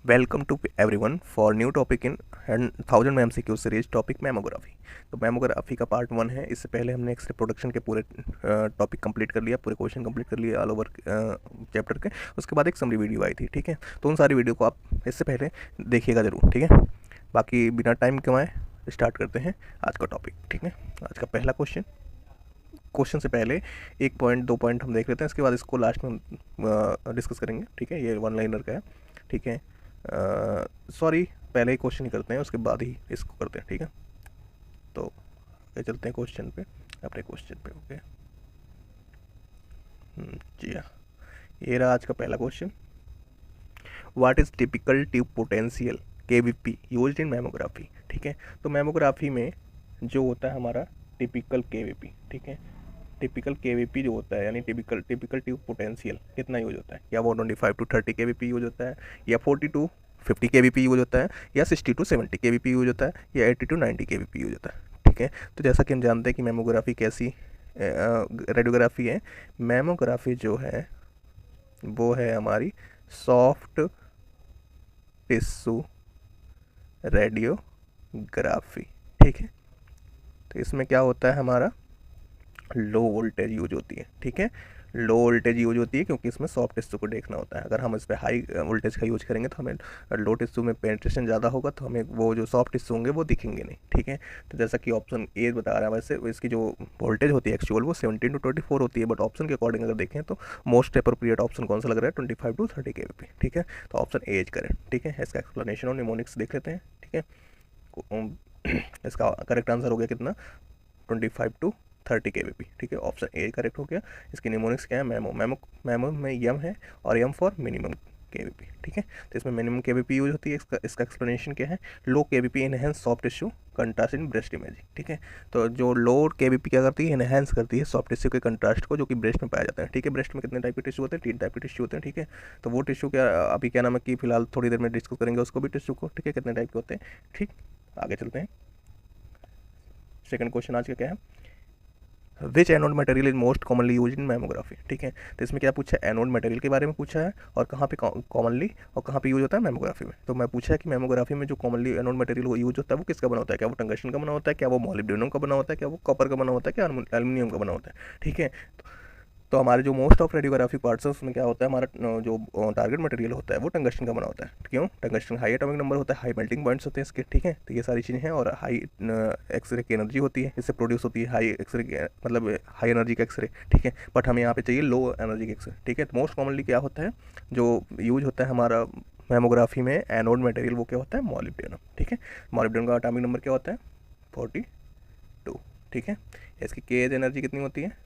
Welcome to everyone for new topic in 1000 MCQ series topic mammography. तो mammography का part 1 है। इससे पहले हमने एक्सरे प्रोडक्शन के पूरे टॉपिक कंप्लीट कर लिया, पूरे क्वेश्चन कंप्लीट कर लिए ऑल ओवर चैप्टर के। उसके बाद एक समरी वीडियो आई थी, ठीक है। तो उन सारी वीडियो को आप इससे पहले देखिएगा ज़रूर, ठीक है। बाकी बिना टाइम कमाए स्टार्ट करते हैं आज का टॉपिक, ठीक है। आज का पहला क्वेश्चन से पहले एक पॉइंट दो पॉइंट हम देख लेते हैं, इसके बाद इसको लास्ट में डिस्कस करेंगे, ठीक है। ये वन लाइनर का है, ठीक है। सॉरी, पहले ही क्वेश्चन ही करते हैं, उसके बाद ही इसको करते हैं, ठीक है। तो आगे चलते हैं क्वेश्चन पे, अपने क्वेश्चन पे। ओके जी हाँ, ये रहा आज का पहला question. What is typical tube potential KVP used in mammography, ठीक है। तो मैमोग्राफी में जो होता है हमारा टिपिकल KVP, ठीक है। टिपिकल KVP जो होता है, यानी टिपिकल ट्यूब पोटेंशियल कितना यूज होता है? या वो 25 to 30 KVP यूज होता है, या 40 to 50 KVP यूज होता है, या 60 to 70 KVP यूज होता है, या 80 to 90 KVP यूज होता है, ठीक है। तो जैसा कि हम जानते हैं कि मैमोग्राफी कैसी रेडियोग्राफी है। मैमोग्राफी जो है वो है हमारी सॉफ्ट टिश्यू रेडियोग्राफी, ठीक है। तो इसमें क्या होता है, हमारा लो वोल्टेज यूज होती है, ठीक है। लो वोल्टेज यूज होती है क्योंकि इसमें सॉफ्ट टिश्यू को देखना होता है। अगर हम इस पर हाई वोल्टेज का यूज करेंगे तो हमें लो टिश्यू में पेनिट्रेशन ज़्यादा होगा, तो हमें वो जो सॉफ्ट टिश्यू होंगे वो दिखेंगे नहीं, ठीक है। तो जैसा कि ऑप्शन ए बता रहा है, वैसे इसकी जो वोल्टेज होती है एक्चुअल वो 17 to 24 होती है, बट ऑप्शन के अकॉर्डिंग अगर देखें तो मोस्ट अप्रोप्रिएट ऑप्शन कौन सा लग रहा है? 25 to 30 KVP, ठीक है। तो ऑप्शन ए इज करेक्ट, ठीक है। इसका एक्सप्लेनेशन और निमोनिक्स देख लेते हैं, ठीक है। इसका करेक्ट आंसर हो गया कितना? 25 to 30 KVP, ठीक है। ऑप्शन ए करेक्ट हो गया। इसकी निमोनिक्स क्या है? मैमो में यम है और यम फॉर मिनिमम KVP, ठीक है। तो इसमें मिनिमम KVP यूज होती है। इसका एक्सप्लेनेशन क्या है? लो KVP enhance soft tissue contrast in breast imaging, ठीक है। तो जो लो KVP क्या करती है? इनहेंस करती है सॉफ्ट टिश्यू के कंट्रास्ट को, जो कि ब्रेस्ट में पाया जाता है, ठीक है। ब्रेस्ट में कितने टाइप के टिश्यू होते हैं? 3 टाइप के टिश्यू होते हैं, ठीक है। तो वो टिश्यू क्या अभी क्या नाम है कि फिलहाल थोड़ी देर में डिस्कस करेंगे उसको भी, टिश्यू को, ठीक है, कितने टाइप के होते हैं, ठीक। आगे चलते हैं। सेकंड क्वेश्चन आज का क्या है? Which anode material is most commonly use in mammography, ठीक है। तो इसमें क्या पूछा है? एनोड मटेरियल के बारे में पूछा है, और कहाँ पे कॉमनली और कहाँ पे यूज होता है मैमोग्राफी में। तो मैं पूछा है कि मैमोग्राफी में जो कॉमनली एनोड मटेरियल यूज होता है वो किसका बना होता है? क्या वो टंगस्टन का बना होता है, क्या वो मॉलिब्डेनम का बना होता है, क्या वो कॉपर का बना होता है, क्या एल्यूमिनियम का बना होता है, ठीक है। तो हमारे जो मोस्ट ऑफ रेडियोग्राफी पार्ट्स है उसमें क्या होता है, हमारा जो टारगेट मटेरियल होता है वो टंगस्टन का बना होता है। क्यों? टंगस्टन हाई एटॉमिक नंबर होता है, हाई मेल्टिंग पॉइंट्स होते हैं इसके, ठीक है। तो ये सारी चीज़ें हैं, और हाई एक्सरे की एनर्जी होती है, इससे प्रोड्यूस होती है हाई एक्सरे, मतलब हाई एनर्जी का एक्सरे, ठीक है। बट हमें यहाँ पे चाहिए लो एनर्जी का एक्सरे, ठीक है। तो मोस्ट कॉमनली क्या होता है जो यूज होता है हमारा मैमोग्राफी में एनोड मटेरियल, वो क्या होता है? मॉलिब्डेनम, ठीक है। मॉलिब्डेनम का एटॉमिक नंबर क्या होता है? 42, ठीक है। इसकी केज एनर्जी कितनी होती है?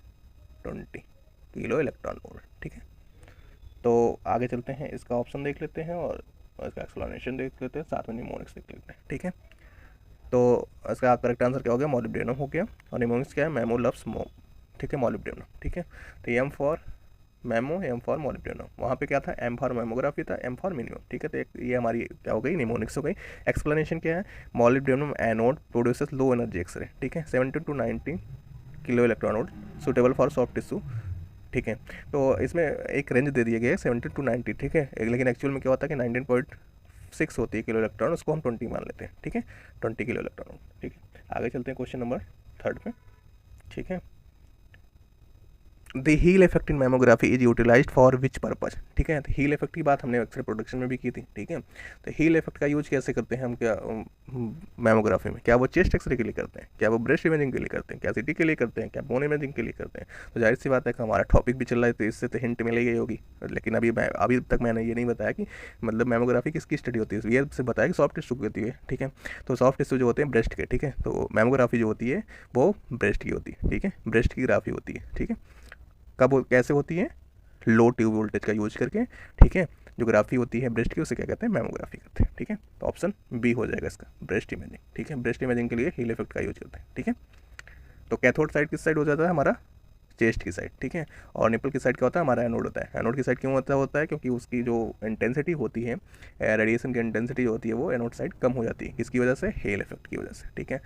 20 किलो इलेक्ट्रॉन वोल्ट, ठीक है। तो आगे चलते हैं, इसका ऑप्शन देख लेते हैं और इसका एक्सप्लेनेशन देख लेते हैं, साथ में निमोनिक्स देख लेते हैं, ठीक है। तो इसका करेक्ट आंसर क्या हो गया? मॉलिब्डेनम हो गया। और निमोनिक्स क्या है? मैमो लव्स मोम, ठीक है, मॉलिब्डेनम, ठीक है। तो M for mammo, M for molybdenum. वहाँ पे क्या था? एम फॉर मैमोग्राफी था, एम फॉर मिनिमम, ठीक है। तो ये हमारी क्या हो गई? निमोनिक्स हो गई। एक्सप्लेनेशन क्या है? Molybdenum anode produces low energy X ray, ठीक है, 17 to 19 kilo electron volt, suitable for soft tissue, ठीक है। तो इसमें एक रेंज दे दिए गए 70 to 90, ठीक है। लेकिन एक्चुअल में क्या होता है कि 19.6 होती है किलो इलेक्ट्रॉन, उसको हम 20 मान लेते हैं, ठीक है। 20 किलो इलेक्ट्रॉन, ठीक है। आगे चलते हैं क्वेश्चन नंबर 3 पे, ठीक है। The heel effect in mammography is utilised for which purpose, ठीक है। तो हील इफेक्ट की बात हमने एक्सरे प्रोडक्शन में भी की थी, ठीक है। तो हील इफेक्ट का यूज कैसे करते हैं हम? क्या मैमोग्राफी में क्या वो चेस्ट एक्सरे के लिए करते हैं, क्या वो ब्रेस्ट इमेजिंग के लिए करते हैं, क्या सिटी के लिए करते हैं, क्या बोन इमेजिंग के लिए करते हैं? तो जाहिर सी बात है कि हमारा टॉपिक भी चल रहा है, तो इससे तो हिंट मिल गई होगी। लेकिन अभी तक मैंने ये नहीं बताया कि मतलब मैमोग्राफी किसकी स्टडी होती है। ये से बताया कि सॉफ्ट टिश्यू की होती है, ठीक है। तो सॉफ्ट टिश्यू जो होते हैं ब्रेस्ट के, ठीक है। तो मैमोग्राफी जो होती है वो ब्रेस्ट की होती है, ठीक है। ब्रेस्ट की ग्राफी होती है, ठीक है। कब कैसे होती है? लो ट्यूब वोल्टेज का यूज करके, ठीक है। जो ग्राफी होती है ब्रेस्ट की उसे क्या कहते हैं? मैमोग्राफी करते हैं, ठीक है। तो ऑप्शन बी हो जाएगा इसका, ब्रेस्ट इमेजिंग, ठीक है। ब्रेस्ट इमेजिंग के लिए हील इफेक्ट का यूज करते हैं, ठीक है। तो कैथोड साइड किस साइड हो जाता है? हमारा चेस्ट की साइड, ठीक है। और निपल की साइड क्या होता है? हमारा एनोड होता है। एनोड की साइड क्यों होता है? क्योंकि उसकी जो इंटेंसिटी होती है, रेडिएशन की इंटेंसिटी जो होती है वो एनोड साइड कम हो जाती है। किसकी वजह से? हील इफेक्ट की वजह से, ठीक है।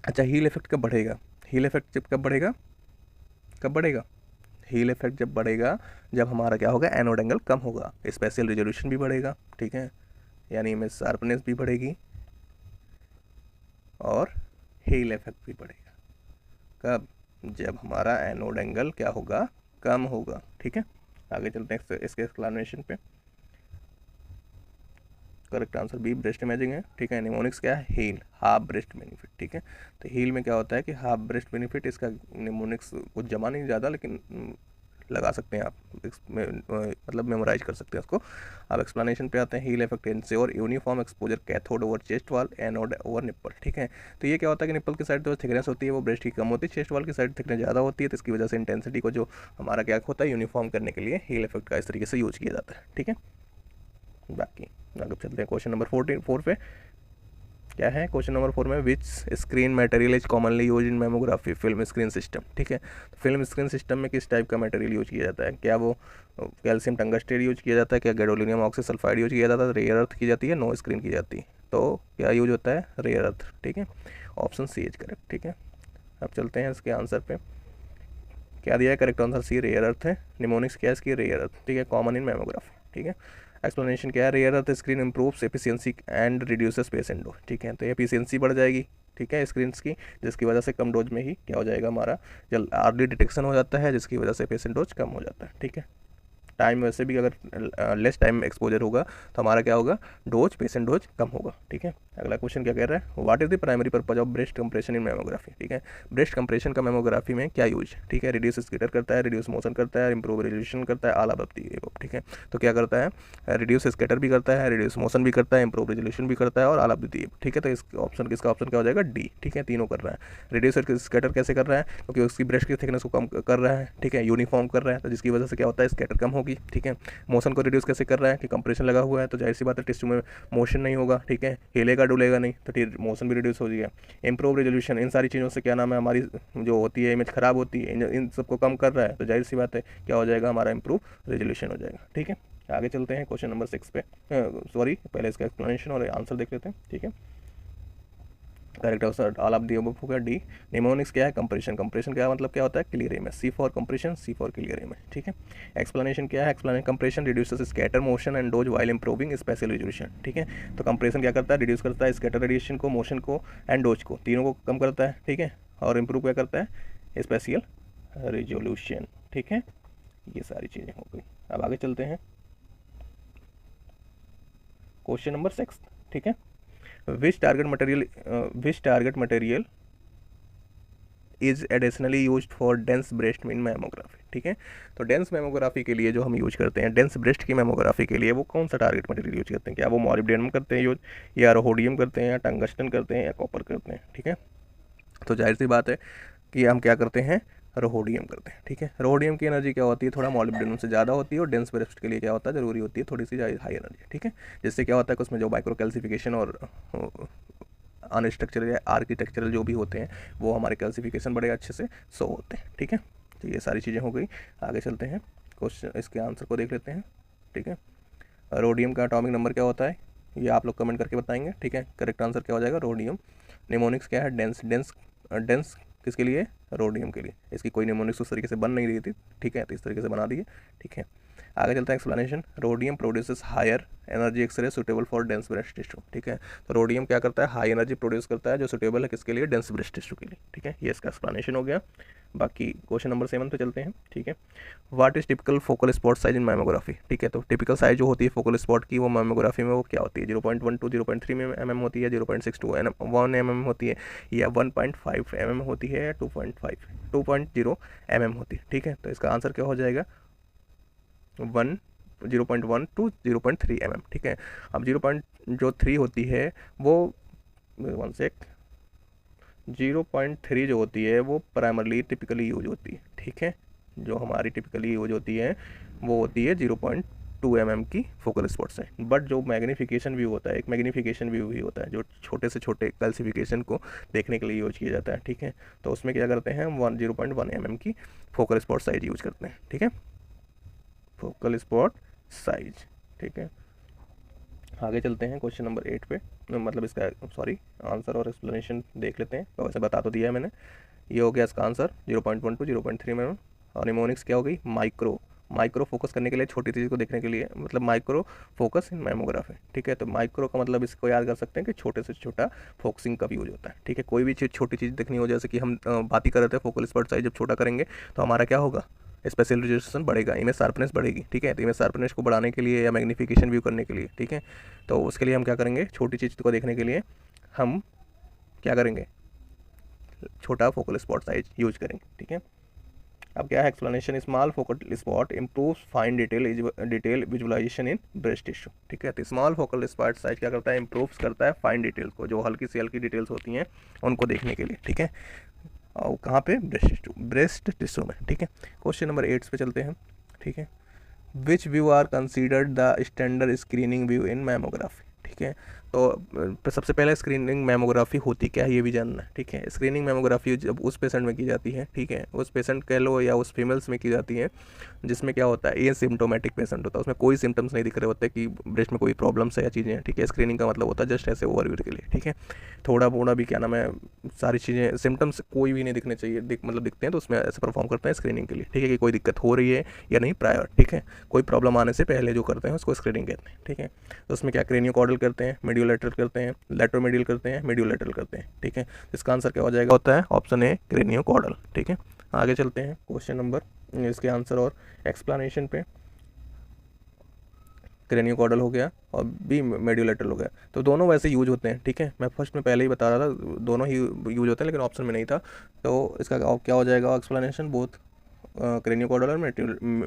अच्छा, हील इफेक्ट कब बढ़ेगा? हील इफेक्ट जब कब बढ़ेगा? कब बढ़ेगा? हील इफेक्ट जब बढ़ेगा जब हमारा क्या होगा, एनोड एंगल कम होगा, स्पेशियल रेजोल्यूशन भी बढ़ेगा, ठीक है, यानी इमेज शार्पनेस भी बढ़ेगी और हील इफेक्ट भी बढ़ेगा। कब? जब हमारा एनोड एंगल क्या होगा, कम होगा, ठीक है। आगे चलते हैं इसके एक्सप्लेनेशन पे। Correct answer B, breast imaging है, ठीक है। निमोनिक्स क्या है, हील, हाफ ब्रेस्ट बेनिफिट, ठीक है। तो हील में क्या होता है कि हाफ ब्रेस्ट बेनिफिट, इसका निमोनिक्स कुछ जमा नहीं ज़्यादा, लेकिन लगा सकते हैं आप, मतलब मेमोराइज कर सकते हैं उसको। अब एक्सप्लेनेशन पे आते हैं। Heel effect ensure uniform exposure cathode over chest wall, anode over nipple, ठीक है। तो ये क्या होता है कि निप्पल की साइड जो थिकनेस होती है वो ब्रेस्ट की कम होती है, चेस्ट वॉल की साइड थिकनेस ज़्यादा होती है, तो इसकी वजह से इंटेंसिटी को जो हमारा क्या होता है यूनिफॉर्म करने के लिए हील इफेक्ट का इस तरीके से यूज किया जाता है, ठीक है। बाकी आगे चलते हैं क्वेश्चन नंबर 4 पे। क्या है क्वेश्चन नंबर 4 में, which screen material is commonly use in mammography, film screen system, ठीक है। तो फिल्म स्क्रीन सिस्टम में किस टाइप का मटेरियल यूज किया जाता है? क्या वो कैल्शियम टंगस्टेट यूज किया जाता है? क्या गैडोलिनियम ऑक्सीसल्फाइड यूज किया जाता है? रेयर अर्थ की जाती है, नो स्क्रीन की जाती है? तो क्या यूज होता है? रेयर अर्थ, ठीक है। ऑप्शन सी इज करेक्ट, ठीक है। अब चलते हैं इसके आंसर पे। क्या दिया है? Correct answer C, rare earth है। निमोनिक्स क्या है इसकी? रेयर अर्थ, ठीक है, कॉमन इन मेमोग्राफी, ठीक है। एक्सप्लेनेशन क्या है? Rare earth screen improves efficiency and reduces patient dose, ठीक है। तो एफिशिएंसी बढ़ जाएगी, ठीक है, स्क्रीन की, जिसकी वजह से कम डोज में ही क्या हो जाएगा, हमारा जल्द अर्ली डिटेक्शन हो जाता है, जिसकी वजह से पेशेंट डोज कम हो जाता है, ठीक है। टाइम वैसे भी अगर लेस टाइम एक्सपोजर होगा तो हमारा क्या होगा, डोज, पेशेंट डोज कम होगा, ठीक है। अगला क्वेश्चन क्या कह रहा है, what is the primary purpose of breast compression in mammography, ठीक है। ब्रेस्ट कंप्रेशन का मेमोग्राफी में क्या यूज, ठीक है। रिड्यूस स्कैटर करता है, रिड्यूस मोशन करता है, इंप्रूव रेजोल्यूशन करता है, ऑल ऑफ द अबव, ठीक है। तो क्या करता है, रिड्यूस स्कैटर भी करता है, रिड्यूस मोशन भी करता है, इंप्रूव रेजोल्यूशन भी करता है और ऑल ऑफ द अबव, ठीक है। तो इस ऑप्शन, किसका ऑप्शन क्या हो जाएगा, डी, ठीक है, तीनों कर रहा है। रिड्यूस स्कैटर कैसे कर रहा है, क्योंकि उसकी ब्रेस्ट की थिकनेस को कम कर रहा है, ठीक है, यूनिफॉर्म कर रहा है, तो जिसकी वजह से क्या होता है, स्कैटर कम होगी, ठीक है। मोशन को रिड्यूस कैसे कर रहा है कि कंप्रेशन लगा हुआ है, तो जाहिर सी बात है टिश्यू में मोशन नहीं होगा, ठीक है, हिलेगा डुलेगा नहीं, तो फिर मोशन भी रिड्यूस हो जाएगा। इंप्रूव रेजोल्यूशन, इन सारी चीज़ों से क्या नाम है, हमारी जो होती है इमेज खराब होती है, इन सबको कम कर रहा है, तो जाहिर सी बात है क्या हो जाएगा, हमारा इंप्रूव रेजोल्यूशन हो जाएगा, ठीक है। आगे चलते हैं क्वेश्चन नंबर 6 पे। सॉरी, पहले इसका एक्सप्लेनेशन और आंसर देख लेते हैं, ठीक है। Correct answer all of the above होगा, डी। निमोनिक्स क्या है, कंप्रेशन, कंप्रेशन क्या मतलब क्या होता है, clear image, C for compression, C for clear image, ठीक है। एक्सप्लेनेशन क्या है, explanation compression reduces scatter motion and dose while improving spatial resolution, ठीक है। तो कंप्रेशन क्या करता है, रिड्यूस करता है स्कैटर रेडिएशन को, मोशन को एंड डोज को, तीनों को कम करता है, ठीक है, और इंप्रूव क्या करता है, स्पेशल रेजोल्यूशन, ठीक है। ये सारी चीज़ें हो गई। अब आगे चलते हैं क्वेश्चन नंबर 6, ठीक है। Which target material is additionally use for dense breast in mammography, ठीक है। तो डेंस मेमोग्राफी के लिए जो हम यूज करते हैं, डेंस ब्रेस्ट की मेमोग्राफी के लिए वो कौन सा टारगेट मटेरियल यूज करते हैं? क्या वो मॉलिब्डेनम करते हैं यूज, या रोहोडियम करते हैं, या टंगस्टन करते हैं, या कॉपर करते हैं, ठीक है। तो जाहिर सी बात है कि हम क्या करते हैं, रोहोडियम करते हैं, ठीक है। रोहोडियम की एनर्जी क्या होती है, थोड़ा मॉलिब्डेनम से ज़्यादा होती है, और डेंस ब्रेस्ट के लिए क्या होता है, ज़रूरी होती है थोड़ी सी हाई एनर्जी, ठीक है। जिससे क्या होता है कि उसमें जो माइक्रो कैल्सिफिकेशन और अनस्ट्रक्चरल या आर्किटेक्चरल जो भी होते हैं वो हमारे कैल्सिफिकेशन बड़े अच्छे से शो होते हैं, ठीक है। तो ये सारी चीज़ें हो गई। आगे चलते हैं क्वेश्चन, इसके आंसर को देख लेते हैं, ठीक है। रोडियम का एटॉमिक नंबर क्या होता है, ये आप लोग कमेंट करके बताएंगे, ठीक है। करेक्ट आंसर क्या हो जाएगा, रोडियम। निमोनिक्स क्या है, डेंस, डेंस किसके लिए, रोडियम के लिए। इसकी कोई निमोनिक्स उस तरीके से बन नहीं रही थी, ठीक है, तो इस तरीके से बना दिए, ठीक है। आगे चलता है explanation. Rhodium produces higher energy X ray suitable for dense breast tissue, ठीक है। तो रोडियम क्या करता है, हाई एनर्जी प्रोड्यूस करता है, जो सुटेबल है किसके लिए, डेंस ब्रेस्ट टिश्यू के लिए, ठीक है। ये इसका एक्सप्लेनेशन हो गया। बाकी क्वेश्चन नंबर 7 पे चलते हैं, ठीक है। What is typical focal spot size in mammography, ठीक है। तो टिपिकल साइज जो होती है फोकल स्पॉट की वो मेमोग्राफी में वो क्या होती है, 0.1 to 0.3 mm होती है, 0.6 to 1 mm होती है, या 1.5 mm होती है, या 2.0 mm होती है, ठीक है। तो इसका आंसर क्या हो जाएगा, 0.1 to 0.3 mm, ठीक है। अब 0.3 होती है वो 0.3 जो होती है वो प्राइमरली टिपिकली यूज होती है, ठीक है। जो हमारी टिपिकली यूज होती है वो होती है 0.2 mm की फोकल स्पॉट से। बट जो मैग्नीफिकेशन व्यू होता है, एक मैग्नीफिकेशन व्यू भी होता है जो छोटे से छोटे कैल्सिफिकेशन को देखने के लिए यूज किया जाता है, ठीक है। तो उसमें क्या करते हैं, 0.1 mm की फोकल स्पॉट साइज यूज करते हैं, ठीक है, फोकल स्पॉट साइज, ठीक है। आगे चलते हैं क्वेश्चन नंबर 8 पे, मतलब इसका सॉरी आंसर और एक्सप्लेनेशन देख लेते हैं। तो वैसे बता तो दिया है मैंने, ये हो गया इसका आंसर 0.1 to 0.3 mm। और निमोनिक्स क्या हो गई, माइक्रो। माइक्रो फोकस करने के लिए, छोटी चीज़ को देखने के लिए, मतलब माइक्रो फोकस इन मैमोग्राफी, ठीक है। तो माइक्रो का मतलब इसको याद कर सकते हैं कि छोटे से छोटा फोकसिंग कब यूज होता है, ठीक है। कोई भी चीज़, छोटी चीज़ देखनी हो, जैसे कि हम बात ही कर रहे थे फोकल स्पॉट साइज जब छोटा करेंगे तो हमारा क्या होगा, स्पेशल रेजोल्यूशन बढ़ेगा, इमेज शार्पनेस बढ़ेगी, ठीक है। तो इमेज शार्पनेस को बढ़ाने के लिए या मैग्नीफिकेशन व्यू करने के लिए, ठीक है, तो उसके लिए हम क्या करेंगे, छोटी चीज़ को देखने के लिए हम क्या करेंगे, छोटा फोकल स्पॉट साइज यूज करेंगे, ठीक है। अब क्या है explanation, small focal spot improve fine detail visualisation in breast tissue, ठीक है। तो स्मॉल फोकल स्पॉट साइज क्या करता है, इम्प्रूव करता है फाइन डिटेल्स को, जो हल्की से हल्की डिटेल्स होती हैं उनको देखने के लिए, ठीक है। और कहाँ पे, ब्रेस्ट टिश्यू में, ठीक है। क्वेश्चन नंबर 8 पे चलते हैं, ठीक है। Which view are considered the standard screening view in mammography, ठीक है। तो सबसे पहले स्क्रीनिंग मैमोग्राफी होती क्या है ये भी जानना है, ठीक है। स्क्रीनिंग मैमोग्राफी जब उस पेशेंट में की जाती है, ठीक है, उस पेशेंट कह लो या उस फीमेल्स में की जाती है जिसमें क्या होता है, ये सिम्टोमेटिक पेशेंट होता है, उसमें कोई सिम्टम्स नहीं दिख रहे होते कि ब्रेस्ट में कोई प्रॉब्लम्स है या चीज़ें हैं, ठीक है। स्क्रीनिंग का मतलब होता है जस्ट ऐसे ओवरव्यू के लिए, ठीक है। थोड़ा मोड़ा भी क्या नाम है, सारी चीज़ें, सिम्टम्स कोई भी नहीं दिखने चाहिए, मतलब दिखते हैं तो उसमें ऐसे परफॉर्म करते हैं स्क्रीनिंग के लिए, ठीक है, कि कोई दिक्कत हो रही है या नहीं प्रायर, ठीक है। कोई प्रॉब्लम आने से पहले जो करते हैं उसको स्क्रीनिंग कहते हैं, ठीक है। तो उसमें क्या क्रेनियोकॉर्डल करते हैं, मेडियोलैटरल करते हैं, लैट्रोमेडियल करते हैं, मेडियोलैटरल करते हैं, ठीक है। इसका आंसर क्या हो जाएगा, होता है ऑप्शन ए क्रेनियोकॉर्डल, ठीक है। आगे चलते हैं क्वेश्चन नंबर, इसके आंसर और एक्सप्लेनेशन पे। क्रेनियोकॉर्डल हो गया और बी मेडियोलैटरल हो गया, तो दोनों वैसे यूज होते हैं, ठीक है। मैं फर्स्ट में पहले ही बता रहा था दोनों ही यूज होते हैं, लेकिन ऑप्शन में नहीं था, तो इसका क्या हो जाएगा एक्सप्लेनेशन, बोथ क्रेनियोकॉर्डल और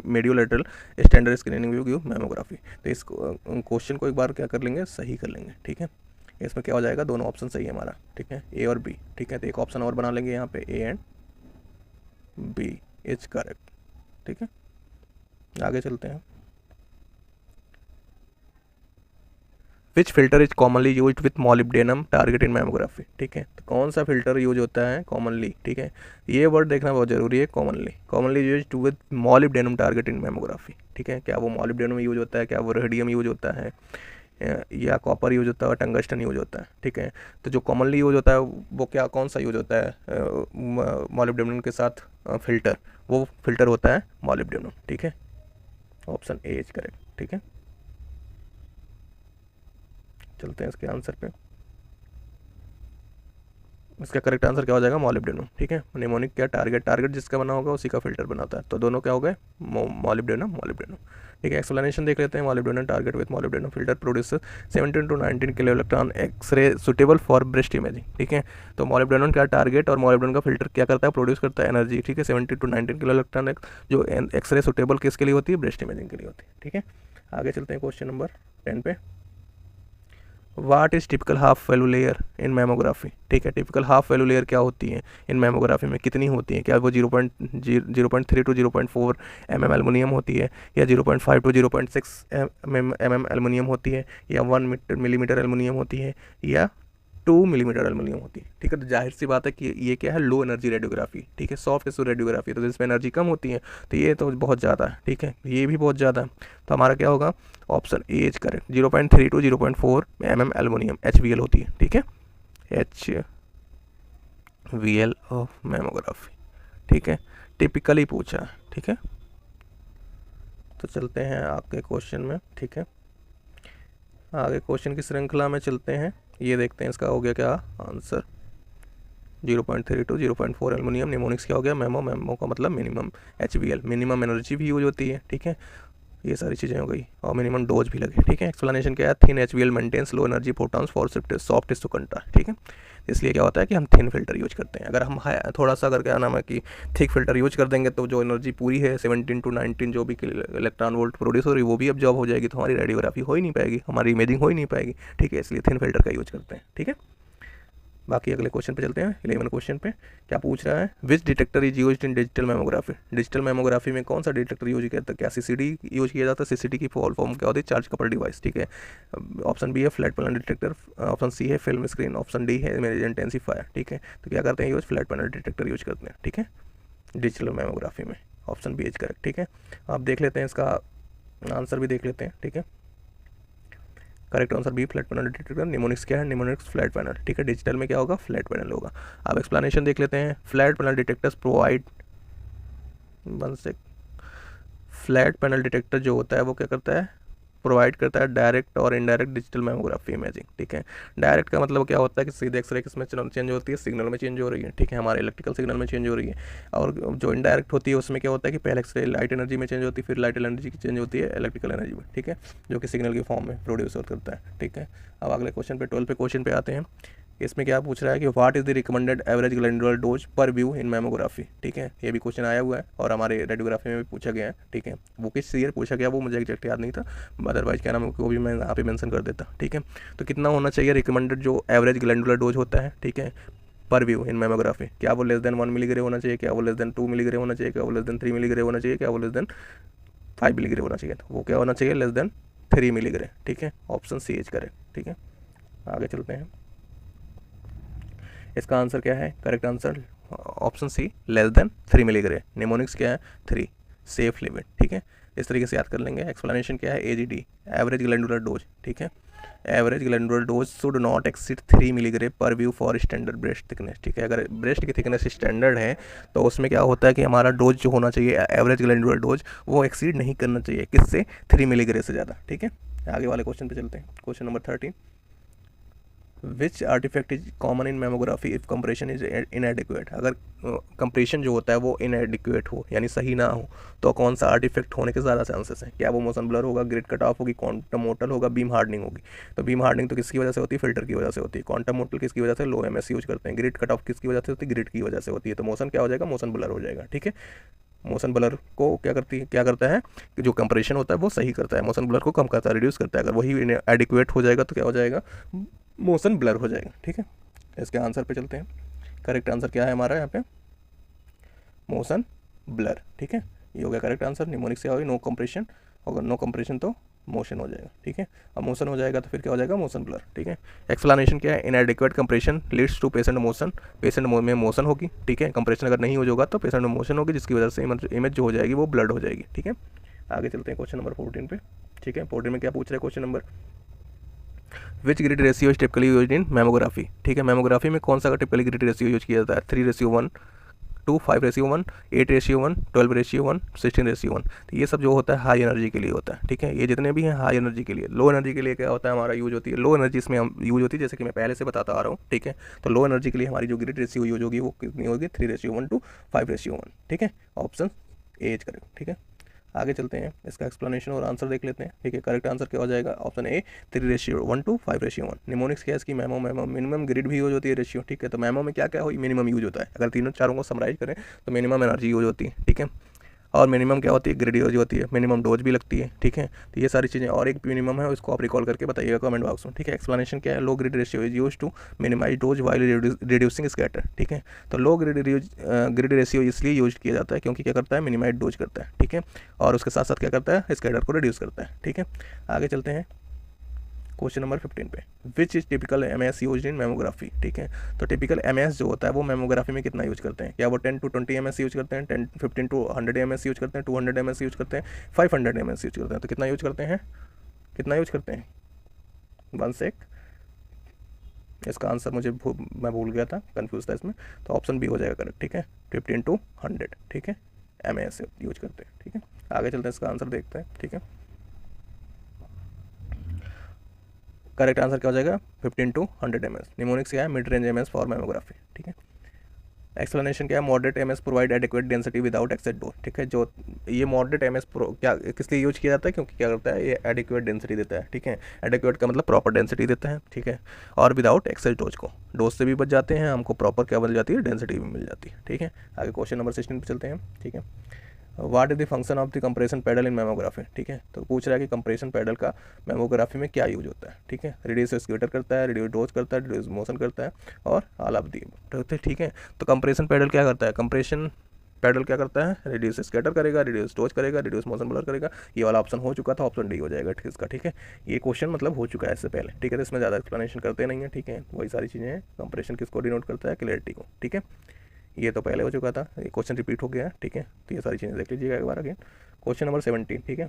मेडियोलैटरल स्टैंडर्ड स्क्रीनिंग व्यू मैमोग्राफी। तो इस क्वेश्चन को एक बार क्या कर लेंगे, सही कर लेंगे, ठीक है। इसमें क्या हो जाएगा, दोनों ऑप्शन सही है हमारा, ठीक है, ए और बी, ठीक है। तो एक ऑप्शन और बना लेंगे यहाँ पे, A and B is correct, ठीक है। आगे चलते हैं, which filter is commonly use with molybdenum target in mammography, ठीक है। तो कौन सा फिल्टर यूज होता है कॉमनली, ठीक है, ये वर्ड देखना बहुत जरूरी है, commonly use with molybdenum target in mammography, ठीक है। क्या वो मॉलिब्डेनम यूज होता है, क्या वो रेडियम यूज होता है, या कॉपर यूज होता है, टंगस्टन यूज होता है, ठीक है। तो जो कॉमनली यूज होता है वो क्या, कौन सा यूज होता है मॉलिब्डेनम के साथ फिल्टर, वो फिल्टर होता है मॉलिब्डेनम, ठीक है। ऑप्शन ए इज करेक्ट, ठीक है। चलते हैं इसके आंसर पे, इसका करेक्ट आंसर क्या हो जाएगा, मॉलिब्डेनम, ठीक है। निमोनिक क्या, टारगेट जिसका बना होगा उसी का फिल्टर बनाता है, तो दोनों क्या हो गए, मॉलिब्डेनम, ठीक है। एक्सप्लेनेशन देख लेते हैं, molybdenum target with molybdenum filter produce 17 to 19 kilo electron X ray suitable for breast imaging, ठीक है। तो मॉलिब्डेनम क्या टारगेट और मॉलिब्डेनम का फिल्टर क्या करता है, प्रोड्यूस करता है एनर्जी, ठीक है, 17 to 19 किलो इलेक्ट्रॉन जो एक्सरे सुटेबल किसके लिए होती है, ब्रेस्ट इमेजिंग के लिए होती है, ठीक है। आगे चलते हैं क्वेश्चन नंबर 10 पे, what is typical half value layer in mammography, ठीक है। टिपिकल हाफ वैल्यू लेयर क्या होती है इन मैमोग्राफी में, कितनी होती है, क्या वो 0.3 to 0.4 mm एलुमिनियम होती है, या 0.5 to 0.6 mm एलुमिनियम होती है, या 1 मिलीमीटर एलुमिनियम होती है, या 2 मिलीमीटर एलुमिनियम होती है, ठीक है। तो जाहिर सी बात है कि ये क्या है, लो एनर्जी रेडियोग्राफी, ठीक है, सॉफ्ट टिश्यू रेडियोग्राफी, तो जिसमें एनर्जी कम होती है, तो ये तो बहुत ज़्यादा है, ठीक है, ये भी बहुत ज़्यादा है। तो हमारा क्या होगा, option A is correct, 0.3 to 0.4 mm aluminium HVL होती है, ठीक है, HVL ऑफ मैमोग्राफी, ठीक है, टिपिकली पूछा है, ठीक है। तो चलते हैं आपके क्वेश्चन में, ठीक है, आगे क्वेश्चन की श्रृंखला में चलते हैं, ये देखते हैं इसका हो गया क्या आंसर, 0.3 to 0.4 एलुमिनियम, निमोनिक्स क्या हो गया, मेमो का मतलब मिनिमम HVL, मिनिमम एनर्जी भी यूज होती है, ठीक है। ये सारी चीज़ें हो गई और मिनिमम डोज भी लगे, ठीक है। एक्सप्लेनेशन क्या है, thin HVL maintains low energy photons for soft tissue contrast, ठीक है। इसलिए क्या होता है कि हम थिन फिल्टर यूज करते हैं, अगर हम थोड़ा सा अगर क्या नाम है कि थिक फिल्टर यूज कर देंगे तो जो एनर्जी पूरी है 17 to 19 जो भी इलेक्ट्रॉन वोल्ट प्रोड्यूस हो रही है वो भी अब्जॉर्ब हो जाएगी, तो हमारी रेडियोग्राफी हो ही नहीं पाएगी, हमारी इमेजिंग हो ही नहीं पाएगी, ठीक है। इसलिए थिन फिल्टर का यूज करते हैं, ठीक है। बाकी अगले क्वेश्चन पे चलते हैं, 11 क्वेश्चन पे क्या पूछ रहा है, which detector is used in digital mammography, digital mammography में कौन सा डिटेक्टर यूज किया जाता है, क्या CCD यूज किया जाता है, CCD की फुल फॉर्म क्या होती है, चार्ज कपल डिवाइस, ठीक है। ऑप्शन बी है flat panel detector, option C है फिल्म स्क्रीन, ऑप्शन डी है इमेज इंटेंसिफायर, ठीक है। तो क्या करते हैं use, flat panel detector use करते हैं, ठीक है, डिजिटल मेमोग्राफी में, ऑप्शन बी इज करेक्ट, ठीक है। आप देख लेते हैं इसका आंसर भी देख लेते हैं, ठीक है। Correct answer B flat panel detector, mnemonics क्या है, निमोनिक्स फ्लैट पैनल, ठीक है, डिजिटल में क्या होगा, फ्लैट पैनल होगा। अब एक्सप्लेनेशन देख लेते हैं, flat panel detectors provide one से फ्लैट पैनल डिटेक्टर जो होता है वो क्या करता है, प्रोवाइड करता है डायरेक्ट और इनडायरेक्ट डिजिटल मैमोग्राफी इमेजिंग, ठीक है। डायरेक्ट का मतलब क्या होता है कि सीधे एक्सरे किसमें चेंज होती है, सिग्नल में चेंज हो रही है, ठीक है, हमारे इलेक्ट्रिकल सिग्नल में चेंज हो रही है। और जो इनडायरेक्ट होती है उसमें क्या होता है कि पहले एक्सरे लाइट एनर्जी में चेंज होती है, फिर लाइट एनर्जी की चेंज होती है इलेक्ट्रिकल एनर्जी में, ठीक है, जो कि सिग्नल की फॉर्म में प्रोड्यूस करता है, ठीक है। अब अगले क्वेश्चन पे 12 पे क्वेश्चन पे आते हैं। इसमें क्या पूछ रहा है कि what is the recommended average glandular dose पर व्यू इन मैमोग्राफी, ठीक है। ये भी क्वेश्चन आया हुआ है और हमारे रेडियोग्राफी में भी पूछा गया है, ठीक है। वो किस ईयर पूछा गया वो मुझे एग्जैक्ट याद नहीं था, अदरवाइज क्या नाम है वो भी मैं यहाँ पे मेंशन कर देता, ठीक है। तो कितना होना चाहिए रिकमेंडेड जो एवरेज ग्लैंडुलर डोज होता है, ठीक है, पर व्यू इन मैमोग्राफी, क्या वो लेस देन 1 मिलीग्रे होना चाहिए, क्या वो लेस देन 2 मिलीग्रे होना चाहिए, क्या वो लेस देन 3 मिलीग्रे होना चाहिए, क्या वो लेस देन 5 मिलीग्रे होना चाहिए, तो वो क्या होना चाहिए, लेस देन 3 मिलीग्रे, ठीक है। ऑप्शन सी इज करेक्ट, ठीक है। आगे चलते हैं। इसका आंसर क्या है, correct answer option C less than 3 milligray. Mnemonics क्या है 3, सेफ लिमिट, ठीक है। इस तरीके से याद कर लेंगे। एक्सप्लेनेशन क्या है, एजीडी एवरेज ग्लैंडुलर डोज, ठीक है। Average glandular dose should not exceed 3 मिलीग्रे पर view for standard breast thickness, ठीक है। अगर ब्रेस्ट की थिकनेस स्टैंडर्ड है तो उसमें क्या होता है कि हमारा डोज जो होना चाहिए एवरेज ग्लैंडुलर डोज वो एक्सीड नहीं करना चाहिए, किससे, 3 मिलीग्रे से ज़्यादा, ठीक है। आगे वाले क्वेश्चन पे चलते हैं। Question number 13, which artifact is common in mammography if compression is inadequate. अगर कंप्रेशन जो होता है वो इनएडिक्वेट हो यानी सही ना हो तो कौन सा आर्टिफैक्ट होने के ज़्यादा चांसेस हैं, क्या वो मोशन ब्लर होगा, ग्रिड कट ऑफ होगी, क्वांटम मोटल होगा, बीम हार्डनिंग होगी। तो बीम हार्डनिंग तो किसकी वजह से होती है, फिल्टर की वजह से होती है। क्वांटम मोटल किसकी वजह से, लो एमएस यूज करते हैं। ग्रिड कट ऑफ किसकी वजह से होती है, ग्रिड की वजह से होती है। तो मोशन क्या हो जाएगा, मोशन ब्लर हो जाएगा, ठीक है। मोशन ब्लर को क्या करता है कि जो कंप्रेशन होता है वो सही करता है, मोशन ब्लर को कम करता है, रिड्यूस करता है। अगर वही एडिक्वेट हो जाएगा तो क्या हो जाएगा, मोशन ब्लर हो जाएगा, ठीक है। इसके आंसर पे चलते हैं। करेक्ट आंसर क्या है हमारा यहाँ पे, मोशन ब्लर, ठीक है। ये हो गया करेक्ट आंसर। निमोनिक्स क्या होगी, नो कंप्रेशन, अगर नो कंप्रेशन तो मोशन हो जाएगा, ठीक है। अब मोशन हो जाएगा तो फिर क्या हो जाएगा, मोशन ब्लर, ठीक है। एक्सप्लेनेशन क्या है, inadequate compression leads to patient motion, patient में मोशन होगी, ठीक है। कंप्रेशन अगर नहीं होगा तो पेशेंट में मोशन होगी जिसकी वजह से इमेज जो हो जाएगी वो ब्लड हो जाएगी, ठीक है। आगे चलते हैं क्वेश्चन नंबर 14 पे, ठीक है। 14 में क्या पूछ रहे हैं question number, which grid ratio is typically use in mammography, ठीक है। मैमोग्राफी में कौन सा टिपिकली ग्रिड रेशियो यूज किया जाता है, 3:1, 2, 5:1, 8:1, 12:1, 16:1। तो ये सब जो होता है हाई एनर्जी के लिए होता है, ठीक है। ये जितने भी हैं हाई एनर्जी के लिए। लो एनर्जी के लिए क्या होता है, हमारा यूज होती है, लो एनर्जी इसमें हम यूज होती है, जैसे कि मैं पहले से बताता आ रहा हूँ, ठीक है। तो लो एनर्जी के लिए हमारी जो ग्रिड रेशियो यूज होगी वो कितनी होगी, 3:1 to 5:1, ठीक है। ऑप्शन ए एज करें, ठीक है। आगे चलते हैं, इसका एक्सप्लेनेशन और आंसर देख लेते हैं, ठीक है। करेक्ट आंसर क्या हो जाएगा, ऑप्शन ए 3:1 to 5:1। निमोनिक्स क्या है इसकी, मैमो मिनिमम ग्रिड भी यूज होती है रेशियो, ठीक है। तो मैमो में क्या क्या हो, मिनिमम यूज होता है। अगर तीनों चारों को समराइज करें तो मिनिमम एनर्जी यूज होती है, ठीक है। और मिनिमम क्या होती है, ग्रिड यूज होती है, मिनिमम डोज भी लगती है, ठीक है। तो ये सारी चीज़ें, और एक मिनिमम है उसको आप रिकॉल करके बताइएगा कमेंट बॉक्स में, ठीक है। एक्सप्लेनेशन क्या है, low grid ratio is use to minimize dose while reducing scatter, ठीक है। तो लो ग्रिड रेशियो इसलिए यूज किया जाता है क्योंकि क्या करता है, मिनिमाइज डोज करता है, ठीक है। और उसके साथ साथ क्या करता है, स्कैटर को रिड्यूस करता है, ठीक है। आगे चलते हैं क्वेश्चन नंबर 15 पे, which is typical M S use in mammography, ठीक है। तो टिपिकल एम एस जो होता है वो मैमोग्राफी में कितना यूज करते हैं, क्या वो 10 to 20 एम एस यूज करते हैं, 15 to 100 एम एस यूज करते हैं, 200 एम एस यूज करते हैं, 500 एम एस यूज करते हैं। तो कितना यूज करते हैं, कितना यूज करते हैं, 1 सेक। इसका आंसर मैं भूल गया था, कन्फ्यूज था इसमें, तो ऑप्शन बी हो जाएगा करेक्ट, ठीक है। 15 to 100, ठीक है, एम एस यूज करते हैं, ठीक है। आगे चलते हैं, इसका आंसर देखते हैं, ठीक है। करेक्ट आंसर क्या हो जाएगा, 15 to 100 एम एस। निमोनिक्स क्या है, mid range M S for mammography, ठीक है। एक्सप्लेनेशन क्या है, moderate M S provide adequate density without excess dose, ठीक है। जो ये मॉडरेट एम एस क्या किस लिए यूज किया जाता है, क्योंकि क्या करता है, ये एडिक्वेट डेंसिटी देता है, ठीक है। एडिक्वेट का मतलब प्रॉपर डेंसिटी देता है, ठीक है। और विदाउट एक्सेस डोज को, डोज से भी बच जाते हैं, हमको प्रॉपर क्या मिल जाती है, डेंसिटी भी मिल जाती है, ठीक है। आगे क्वेश्चन नंबर 16 पे चलते हैं, ठीक है। What is the function of the compression paddle in mammography, ठीक है। तो पूछ रहा है कि कंप्रेशन पैडल का मैमोग्राफी में क्या यूज होता है, ठीक है। रिड्यूस स्केटर करता है, रिड्यूस डोज करता है, रिड्यूस मोशन करता है, और ऑल ऑफ दी, ठीक है। तो कंप्रेशन पैडल क्या करता है, कंप्रेशन पैडल क्या करता है, रिड्यूस स्केटर करेगा, रिड्यूस डोज करेगा, रिड्यूस मोशन ब्लर करेगा। ये वाला ऑप्शन हो चुका था, ऑप्शन डी हो जाएगा इसका, ठीक है। ये क्वेश्चन मतलब हो चुका है इससे पहले, ठीक है। तो इसमें ज़्यादा एक्सप्लेनेशन करते नहीं है, ठीक है। वही सारी चीज़ें हैं, कंप्रेशन किसको डिनोट करता है, क्लैरिटी को, ठीक है। ये तो पहले हो चुका था, ये क्वेश्चन रिपीट हो गया है, ठीक है। तो ये सारी चीज़ें देख लीजिएगा एक बार अगेन। क्वेश्चन नंबर 17, ठीक है।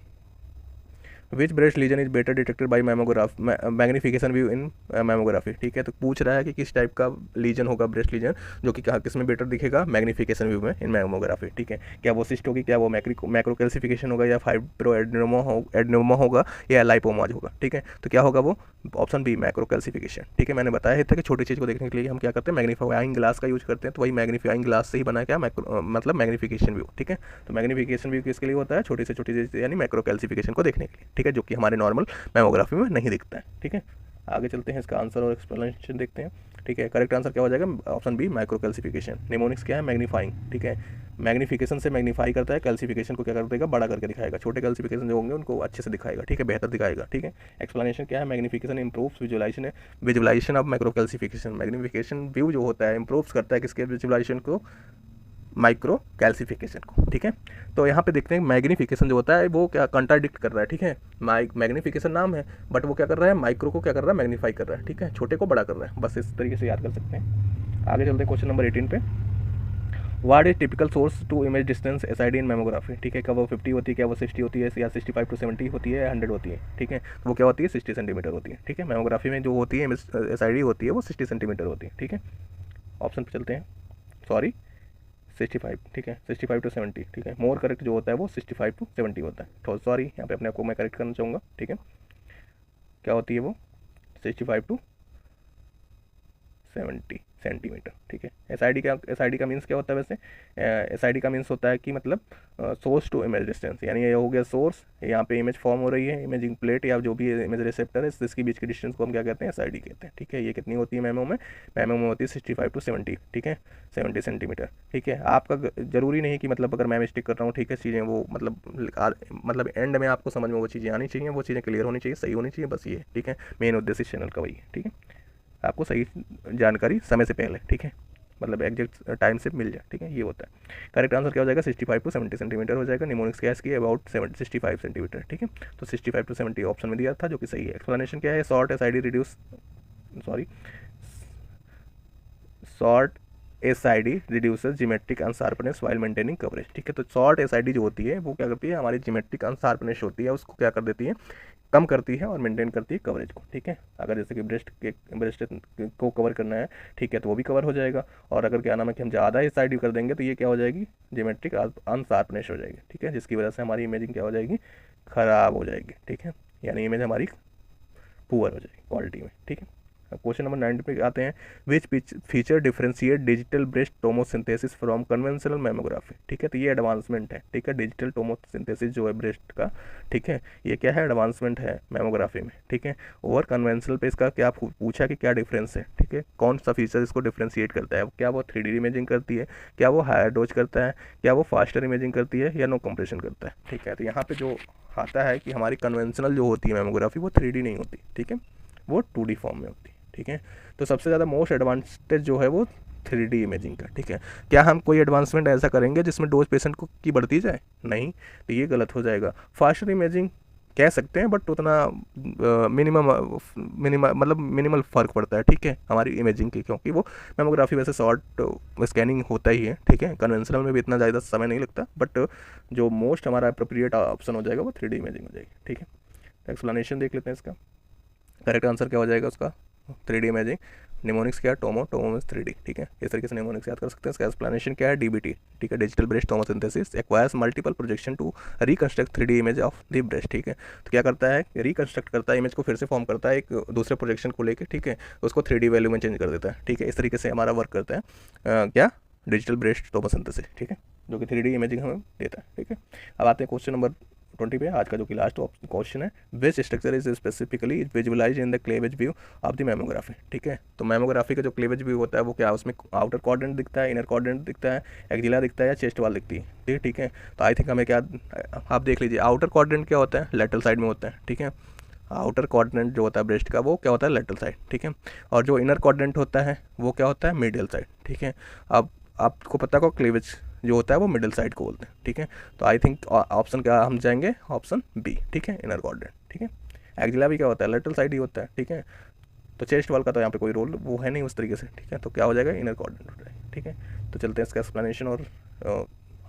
Which breast lesion is better detected by magnification view in mammography, ठीक है। तो पूछ रहा है कि किस टाइप का लीजन होगा ब्रेस्ट लीजन जो कि किस में बेटर दिखेगा, मैग्निफिकेशन व्यू में इन मैमोग्राफी, ठीक है। क्या वो सिस्ट होगी, क्या वो मैक्रो कैल्सिफिकेशन होगा, या फाइब्रो एडेनोमा होगा, या लाइपोमाज होगा, ठीक है। तो क्या होगा वो, ऑप्शन बी मैक्रो कैल्सिफिकेशन, ठीक है। मैंने बताया था कि छोटी चीज़ को देखने के लिए हम क्या करते हैं, मैग्नीफाइंग ग्लास का यूज करते हैं, तो वही मैग्नीफाइंग ग्लास से ही बना क्या मतलब मैग्निफिकेशन व्यू, ठीक है। तो मैग्निफिकेशन व्यू किसके लिए होता है, छोटी से छोटी चीज़ यानी मैक्रो कैल्सिफिकेशन को देखने के लिए, ठीक है, जो कि हमारे नॉर्मल मैमोग्राफी में नहीं दिखता है, ठीक है। आगे चलते हैं, इसका आंसर और एक्सप्लेनेशन देखते हैं, ठीक है। करेक्ट आंसर क्या हो जाएगा, option B micro calcification. Mnemonics क्या है, मैग्नीफाइंग, ठीक है। मैग्निफिकेशन से मैग्नीफाई करता है, कैल्सिफिकेशन को क्या कर देगा, बड़ा करके दिखाएगा, छोटे कैल्सिफिकेशन जो होंगे उनको अच्छे से दिखाएगा, ठीक है, बेहतर दिखाएगा, ठीक है। एक्सप्लेनेशन क्या है, magnification improves visualisation of micro calcification. Magnification view जो होता है इंप्रूव्स करता है किसके, विजुलाइजेशन को, माइक्रो कैल्सिफिकेशन को, ठीक है। तो यहाँ पे देखते हैं मैग्निफिकेशन जो होता है वो क्या कंट्राडिक्ट कर रहा है, ठीक है। मैग्निफिकेशन नाम है बट वो क्या कर रहा है, माइक्रो को क्या कर रहा है, मैग्नीफाई कर रहा है, ठीक है, छोटे को बड़ा कर रहा है, बस इस तरीके से याद कर सकते हैं। आगे चलते हैं क्वेश्चन नंबर 18 पे। What is typical source to image distance SID in mammography, ठीक है। क्या वो 50 होती है, क्या वो 60 होती है, या 65 to 70 होती है, 100 होती है, ठीक है। तो वो क्या होती है, 60 सेंटीमीटर होती है, ठीक है। मैमोग्राफी में जो होती है SID होती है वो 60 सेंटीमीटर होती है, ठीक है। ऑप्शन पे चलते हैं, सॉरी 65, ठीक है, 65 to 70, ठीक है। मोर करेक्ट जो होता है वो 65 to 70 होता है, तो सॉरी यहाँ पे अपने आप को मैं करेक्ट करना चाहूँगा, ठीक है। क्या होती है वो, 65 to 70 सेंटीमीटर, ठीक है। एस आई डी का मीन्स क्या होता है वैसे, SID का मीन्स होता है कि मतलब सोर्स टू इमेज डिस्टेंस, यानी ये हो गया सोर्स, यहाँ पे इमेज फॉर्म हो रही है, इमेजिंग प्लेट या जो भी इमेज रिसेप्टर है इसके बीच की डिस्टेंस को हम क्या कहते हैं, SID कहते हैं, ठीक है। ये कितनी होती है मैमो में, होती है 65 to 70, ठीक है, 70 सेंटीमीटर, ठीक है। आपका जरूरी नहीं कि मतलब अगर मैं मिस्टेक कर रहा हूँ, ठीक है, चीज़ें वो मतलब एंड में आपको समझ में वो चीज़ें आनी चाहिए, वो चीज़ें क्लियर होनी चाहिए, सही होनी चाहिए, बस ये, ठीक है। मेन उद्देश्य इस चैनल का वही है, ठीक है, आपको सही जानकारी समय से पहले, ठीक है, मतलब एग्जैक्ट टाइम से मिल जाए, ठीक है, ये होता है। करेक्ट आंसर क्या हो जाएगा, 65 to 70 सेंटीमीटर हो जाएगा। निमोनिक्स क्या है इसकी, अबाउट 65 सेंटीमीटर, ठीक है। तो 65 to 70 ऑप्शन में दिया था जो कि सही है। एक्सप्लेनेशन क्या है, short SID reduces geometric unsharpness while maintaining coverage, ठीक है। तो शॉर्ट SID जो होती है वो क्या करती है, हमारी जिमेट्रिक अनशार्पनेस होती है उसको क्या कर देती है, कम करती है और मेंटेन करती है कवरेज को, ठीक है। अगर जैसे कि ब्रेस्ट को कवर करना है, ठीक है, तो वो भी कवर हो जाएगा। और अगर क्या नाम है कि हम ज़्यादा SID कर देंगे तो ये क्या हो जाएगी, जियोमेट्रिक अनशार्पनेस हो जाएगी, ठीक है, जिसकी वजह से हमारी इमेजिंग क्या हो जाएगी, ख़राब हो जाएगी, ठीक है, यानी इमेज हमारी पुअर हो जाएगी क्वालिटी में, ठीक है। क्वेश्चन नंबर 9 पे आते हैं, which feature differentiate digital breast tomosynthesis from conventional mammography, ठीक है। तो ये एडवांसमेंट है, ठीक है, डिजिटल टोमोसिंथेसिस जो है ब्रेस्ट का, ठीक है, ये क्या है, एडवांसमेंट है मैमोग्राफी में, ठीक है। ओवर कन्वेंशनल पे इसका क्या पूछा कि क्या डिफरेंस है, ठीक है, कौन सा फीचर इसको डिफरेंशिएट करता है, क्या वो 3D इमेजिंग करती है, क्या वो हायर डोज करता है, क्या वो फास्टर इमेजिंग करती है, या नो कंप्रेशन करता है, ठीक है। तो यहाँ पे जो आता है कि हमारी कन्वेंशनल जो होती है मैमोग्राफी वो 3D नहीं होती, ठीक है, वो 2D फॉर्म में होती है, ठीक है। तो सबसे ज़्यादा मोस्ट एडवांटेज जो है वो 3D इमेजिंग का, ठीक है। क्या हम कोई एडवांसमेंट ऐसा करेंगे जिसमें डोज पेशेंट को की बढ़ती जाए, नहीं, तो ये गलत हो जाएगा। फास्टर इमेजिंग कह सकते हैं बट उतना मिनिमल फ़र्क पड़ता है, ठीक है, हमारी इमेजिंग की, क्योंकि वो मैमोग्राफी वैसे शॉर्ट स्कैनिंग होता ही है, ठीक है, कन्वेंशनल में भी इतना ज़्यादा समय नहीं लगता, बट जो मोस्ट हमारा अप्रोप्रिएट ऑप्शन हो जाएगा वो 3D इमेजिंग हो जाएगी, ठीक है। तो एक्सप्लेनेशन देख लेते हैं इसका। करेक्ट आंसर क्या हो जाएगा उसका, 3D इमेजिंग। निमोनिक्स क्या है, टोमो मीन्स 3D, ठीक है, इस तरीके से निमोनिक्स याद कर सकते हैं। इसका एक्सप्लेनेशन क्या है, DBT, ठीक है, digital breast tomosynthesis acquires multiple projection to reconstruct 3D image of the breast, ठीक है। तो क्या करता है, रिकंस्ट्रक्ट करता है, इमेज को फिर से फॉर्म करता है एक दूसरे प्रोजेक्शन को लेकर, ठीक है, उसको 3D वैल्यू में चेंज कर देता है, ठीक है, इस तरीके से हमारा वर्क करता है क्या, डिजिटल ब्रेस्ट टोमोसिंथेसिस, ठीक है, जो कि 3D इमेजिंग हमें देता है, ठीक है। अब आते हैं क्वेश्चन नंबर 20 पे, आज का जो कि लास्ट क्वेश्चन है, which structure is specifically visualise in the cleavage view of the mammography, ठीक है। तो मैमोग्राफी का जो क्लेवेज व्यू होता है वो क्या, उसमें आउटर क्वाड्रेंट दिखता है, इनर क्वाड्रेंट दिखता है, एक्जिला दिखता है, या चेस्ट वाल दिखती है, ठीक है। तो आई थिंक हमें क्या, आप देख लीजिए, आउटर क्वाड्रेंट क्या होता है, लेटरल साइड में होता है, ठीक है। आउटर क्वाड्रेंट जो होता है ब्रेस्ट का वो क्या होता है, लेटरल साइड, ठीक है। और जो इनर क्वाड्रेंट होता है वो क्या होता है, मीडियल साइड, ठीक है। अब आपको पता को क्लेवेज जो होता है वो मिडिल साइड को बोलते हैं, ठीक है। तो आई थिंक ऑप्शन क्या हम जाएंगे, ऑप्शन बी, ठीक है, इनर क्वाड्रेंट, ठीक है। एक्जिला भी क्या होता है, लेटरल साइड ही होता है, ठीक है। तो चेस्ट वाल का तो यहाँ पे कोई रोल वो है नहीं उस तरीके से, ठीक है। तो क्या हो जाएगा, इनर क्वाड्रेंट हो जाएगा, ठीक है। तो चलते हैं इसका एक्सप्लेनेशन और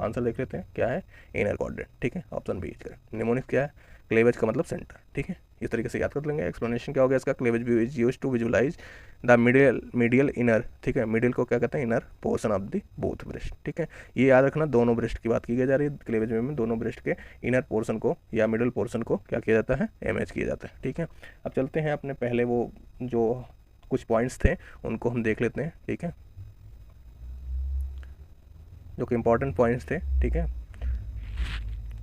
आंसर देख लेते हैं, क्या है, इनर क्वाड्रेंट, ठीक है, ऑप्शन बी करेक्ट। निमोनिक्स क्या है, क्लेवेज का मतलब सेंटर, ठीक है, इस तरीके से याद कर लेंगे। एक्सप्लेनेशन क्या हो गया इसका, cleavage view is used to visualise the medial inner, ठीक है, मिडिल को क्या कहते हैं, inner portion of the both breast, ठीक है। ये याद रखना, दोनों ब्रेस्ट की बात की जा रही है क्लेवेज व्यू में, दोनों ब्रेस्ट के इनर पोर्शन को या मिडिल पोर्शन को क्या किया जाता है, इमेज किया जाता है, ठीक है। अब चलते हैं अपने पहले वो जो कुछ पॉइंट्स थे उनको हम देख लेते हैं, ठीक है, जो कि इंपॉर्टेंट पॉइंट्स थे, ठीक है,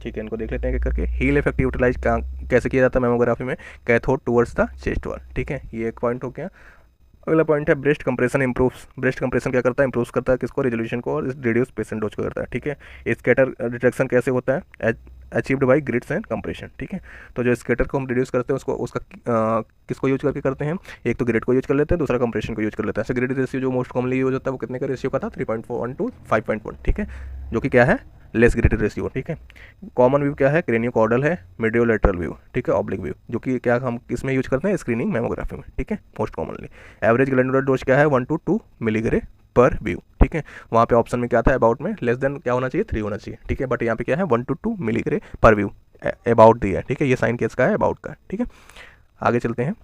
ठीक है, इनको देख लेते हैं करके। हील इफेक्ट यूटिलाइज कैसे किया जाता है मेमोग्राफी में, cathode towards the chest wall, ठीक है, ये एक पॉइंट हो गया। अगला पॉइंट है breast compression improves, breast compression क्या करता है, इंप्रूव करता है किसको, रेजोल्यूशन को, और रिड्यूस पेशेंट डोज को करता है, ठीक है। स्कैटर डिटेक्शन कैसे होता है, achieved by grids and compression, ठीक है। तो जो स्कैटर को हम रिड्यूस करते हैं उसको उसका किसको यूज करके करते हैं, एक तो ग्रिड को यूज कर लेते हैं, दूसरा कंप्रेशन को यूज कर लेते हैं। ऐसे ग्रिड रेशियो जो मोस्ट कॉमनली यूज होता है वो कितने का रेशियो का था, 3.1 to 5.1, ठीक है, जो कि क्या है, लेस ग्रिड रेशियो, ठीक है। कॉमन व्यू क्या है, क्रेनियोकॉर्डल है, मीडियोलेटरल व्यू, ठीक है, ऑब्लिक व्यू, जो कि क्या हम किसमें यूज करते हैं, स्क्रीनिंग मेमोग्राफी में, ठीक है, most commonly. Average glandular dose क्या है, 1 to 2 मिलीग्रे पर व्यू, ठीक है। वहाँ पे ऑप्शन में क्या था, अबाउट में लेस देन क्या होना चाहिए, 3 होना चाहिए, ठीक है, बट यहाँ पे क्या है 1 to 2 मिलीग्रे पर व्यू, अबाउट दिया है, ठीक है, ये साइन केस का है, अबाउट का है, ठीक है। आगे चलते हैं,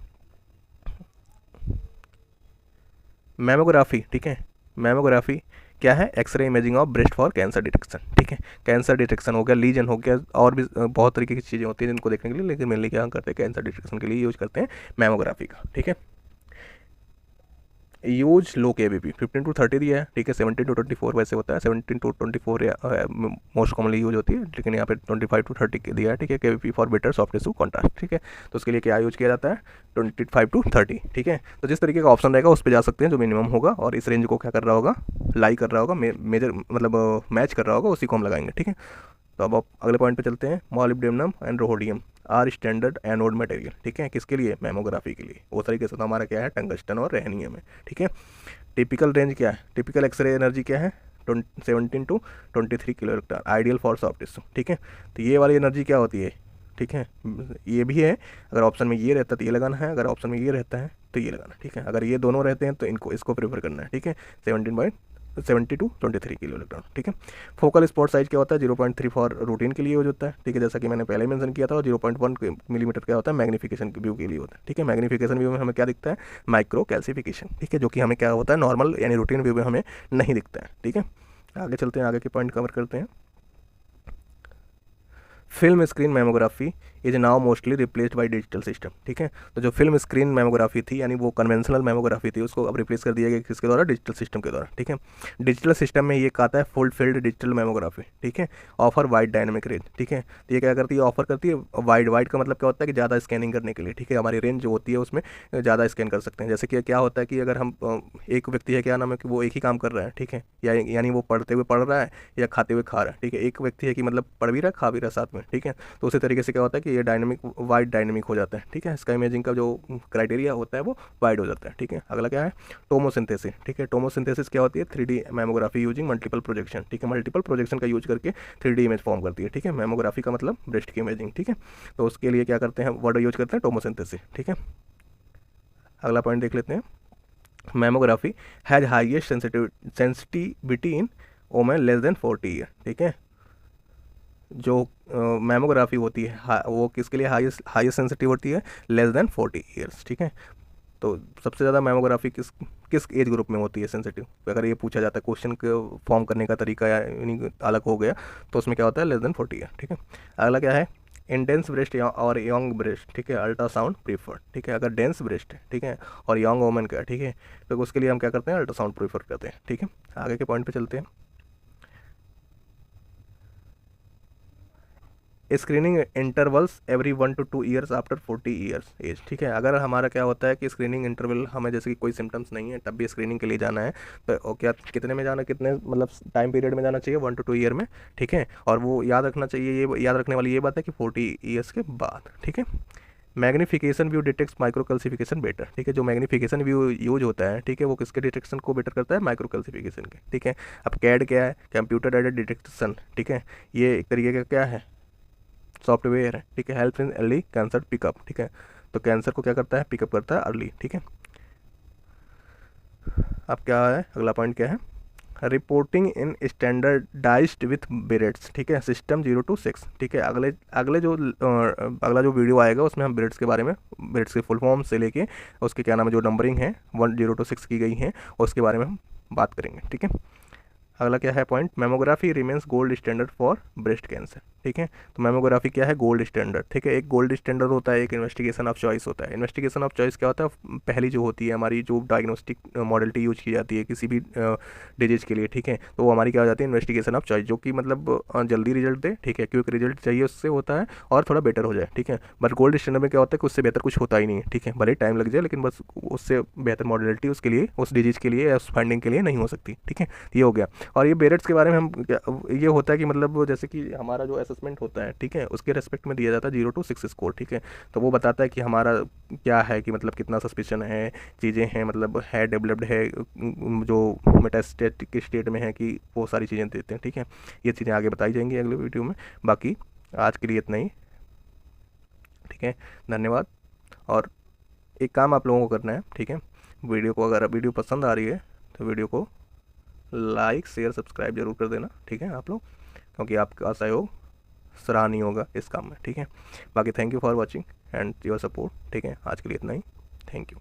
मेमोग्राफी, ठीक है, मेमोग्राफी क्या है, X-ray imaging of breast for cancer detection, ठीक है, कैंसर डिटेक्शन हो गया, लीजन हो गया, और भी बहुत तरीके की चीज़ें होती हैं जिनको देखने के लिए, लेकिन मेनली क्या करते हैं, कैंसर डिटेक्शन के लिए यूज करते हैं मेमोग्राफी का, ठीक है। यूज लो के बी पी 15 to 30 दिया है, ठीक है, 17 to 24 वैसे होता है, 17 to 24 मोस्ट कॉमनली यूज होती है, लेकिन यहाँ पे 25 to 30 दिया है, ठीक है, K V P for better soft tissue contrast, ठीक है। तो उसके लिए क्या यूज किया जाता है, 25 to 30, ठीक है। तो जिस तरीके का ऑप्शन रहेगा उस पर जा सकते हैं, जो मिनिमम होगा और इस रेंज को क्या कर रहा होगा, लाई कर रहा होगा, मेजर मतलब मैच कर रहा होगा, उसी को हम लगाएंगे, ठीक है। तो अब आप अगले पॉइंट पे चलते हैं, molybdenum and rhodium are standard anode material, ठीक है, किसके लिए, मेमोग्राफी के लिए। वो तरीके से तो हमारा क्या है, टंगस्टन और रेहनियम है, ठीक है। टिपिकल रेंज क्या है, टिपिकल एक्सरे एनर्जी क्या है, 17 to 23 kilo electron, ideal for soft tissue, ठीक है। तो ये वाली एनर्जी क्या होती है, ठीक है, ये भी है, अगर ऑप्शन में ये रहता है तो ये लगाना है, अगर ऑप्शन में ये रहता है तो ये लगाना है, ठीक है। अगर ये दोनों रहते हैं तो इसको प्रेफर करना है, ठीक है, 70 to 23 किलो इलेक्ट्रॉन, ठीक है। फोकल स्पॉट साइज क्या होता है, 0.3 फॉर रूटीन के लिए यूज होता है, ठीक है, जैसा कि मैंने पहले मेंशन किया था, और 0.1 मिलीमीटर क्या होता है, मैग्निफिकेशन व्यू के लिए होता है, ठीक है। मैग्निफिकेशन व्यू में हमें क्या दिखता है, माइक्रो कैल्सिफिकेशन, ठीक है, जो कि हमें क्या होता है, नॉर्मल यानी रूटीन व्यू में हमें नहीं दिखता है, ठीक है। आगे चलते हैं, आगे के पॉइंट कवर करते हैं। Film screen mammography is now mostly replaced by digital system, ठीक है। तो जो फिल्म स्क्रीन मेमोग्राफी थी यानी वो कन्वेंशनल मेमोग्राफी थी, उसको अब रिप्लेस कर दिया गया किसके द्वारा, डिजिटल सिस्टम के द्वारा, ठीक है। डिजिटल सिस्टम में ये आता है फुल फील्ड डिजिटल मेमोग्राफी, ठीक है, ऑफर वाइड डायनेमिक रेंज, ठीक है। तो ये क्या करती है, ऑफर करती है वाइड, वाइड का मतलब क्या होता है कि ज़्यादा स्कैनिंग करने के लिए, ठीक है, हमारी रेंज जो होती है उसमें ज़्यादा स्कैन कर सकते हैं। जैसे कि क्या होता है कि अगर हम एक व्यक्ति है, क्या नाम है, कि वो एक ही काम कर रहा है, ठीक है, यानी वो पढ़ते हुए पढ़ रहा है या खाते हुए खा रहा है, ठीक है। एक व्यक्ति है कि मतलब पढ़ भी रहा है, खा भी रहा है साथ में, ठीक है। तो उसी तरीके से क्या होता है कि ये डायनेमिक वाइड डायनेमिक हो जाता है, ठीक है। इसका इमेजिंग का जो क्राइटेरिया होता है वो वाइड हो जाता है, ठीक है। अगला क्या है, टोमोसिंथेसिस, ठीक है। टोमोसिंथेसिस क्या होती है, 3D mammography using multiple projection, ठीक है, मल्टीपल प्रोजेक्शन का यूज करके 3D इमेज फॉर्म करती है, ठीक है। मेमोग्राफी का मतलब ब्रेस्ट की इमेजिंग, ठीक है। तो उसके लिए क्या करते हैं, वर्ड यूज करते हैं टोमोसिंथेसिस, ठीक है। अगला पॉइंट देख लेते हैं, mammography has highest sensitivity in women less than 40 year, ठीक है। जो मेमोग्राफी होती है वो किसके लिए हाईएस्ट सेंसिटिव होती है, लेस देन 40 ईयर्स, ठीक है। तो सबसे ज़्यादा मेमोग्राफी किस किस एज ग्रुप में होती है सेंसिटिव, अगर ये पूछा जाता है, क्वेश्चन को फॉर्म करने का तरीका यानी अलग हो गया, तो उसमें क्या होता है, लेस देन 40 ईयर, ठीक है। अगला क्या है, इन डेंस ब्रेस्ट और यंग ब्रेस्ट, ठीक है, अल्ट्रासाउंड प्रीफर्ड, ठीक है। अगर डेंस ब्रेस्ट है, ठीक है, और यंग वोमेन का, ठीक है, तो उसके लिए हम क्या करते हैं, अल्ट्रासाउंड प्रीफर करते हैं, ठीक है। आगे के पॉइंट पे चलते हैं, screening intervals every 1 to 2 years after 40 years age, ठीक है। अगर हमारा क्या होता है कि स्क्रीनिंग इंटरवल हमें जैसे कि कोई सिम्टम्स नहीं है तब भी स्क्रीनिंग के लिए जाना है, तो क्या कितने में जाना, कितने मतलब टाइम पीरियड में जाना चाहिए, 1 to 2 ईयर में, ठीक है। और वो याद रखना चाहिए, ये याद रखने वाली ये बात है कि 40 ईयर्स के बाद, ठीक है। मैग्निफिकेशन व्यू डिटेक्ट्स माइक्रोकैल्सिफिकेशन बेटर, ठीक है। जो मैग्निफिकेशन व्यू यूज होता है, ठीक है, वो किसके डिटेक्शन को बेटर करता है, माइक्रोकैल्सिफिकेशन के, ठीक है। अब कैड क्या है, कंप्यूटर एडेड डिटेक्शन, ठीक है, ये एक तरीके का क्या है, सॉफ्टवेयर है, ठीक है। Help in early cancer pickup, ठीक है। तो कैंसर को क्या करता है, पिकअप करता है अर्ली, ठीक है। अब क्या है, अगला पॉइंट क्या है, रिपोर्टिंग इन स्टैंडर्डाइज्ड विथ बिरेट्स, ठीक है, सिस्टम 0 to 6, ठीक है। अगला जो वीडियो आएगा उसमें हम बिरेट्स के बारे में, बिरेट्स के फुल फॉर्म से लेके उसके क्या नाम है जो नंबरिंग है 1 0 to 6 की गई है उसके बारे में हम बात करेंगे, ठीक है। अगला क्या है point, mammography remains gold standard for breast cancer, ठीक है। तो मेमोग्राफी क्या है, गोल्ड स्टैंडर्ड, ठीक है। एक गोल्ड स्टैंडर्ड होता है, एक इन्वेस्टिगेशन ऑफ चॉइस होता है। इन्वेस्टिगेशन ऑफ चॉइस क्या होता है, पहली जो होती है हमारी जो डायग्नोस्टिक मॉडलिटी यूज की जाती है किसी भी डिजीज के लिए, ठीक है, तो वो हमारी क्या हो जाती है, इन्वेस्टिगेशन ऑफ चॉइस, जो कि मतलब जल्दी रिजल्ट दे, ठीक है, क्विक रिजल्ट चाहिए उससे होता है और थोड़ा बेटर हो जाए, ठीक है। बट गोल्ड स्टैंडर्ड में क्या होता है कि उससे बेहतर कुछ होता ही नहीं है, ठीक है, भले टाइम लग जाए लेकिन बस उससे बेहतर मॉडलिटी उसके लिए, उस डिजीज के लिए या उस फाइंडिंग के लिए नहीं हो सकती, ठीक है। ये हो गया। और ये बेरेट्स के बारे में हम ये होता है कि मतलब जैसे कि हमारा जो असेसमेंट होता है, ठीक है, उसके रेस्पेक्ट में दिया जाता है 0 to 6 स्कोर, ठीक है। तो वो बताता है कि हमारा क्या है कि मतलब कितना सस्पिशन है, चीज़ें हैं, मतलब है डेवलप्ड है, जो मेटास्टेटिक स्टेट में है, कि वो सारी चीज़ें देते हैं, ठीक है। ये चीज़ें आगे बताई जाएंगी अगले वीडियो में। बाकी आज के लिए इतना ही, ठीक है, धन्यवाद। और एक काम आप लोगों को करना है, ठीक है, वीडियो को अगर वीडियो पसंद आ रही है तो वीडियो को लाइक शेयर सब्सक्राइब जरूर कर देना, ठीक है आप लोग, क्योंकि आपका सहयोग सराहनीय होगा इस काम में, ठीक है। बाकी thank you for watching and your support, ठीक है। आज के लिए इतना ही, थैंक यू।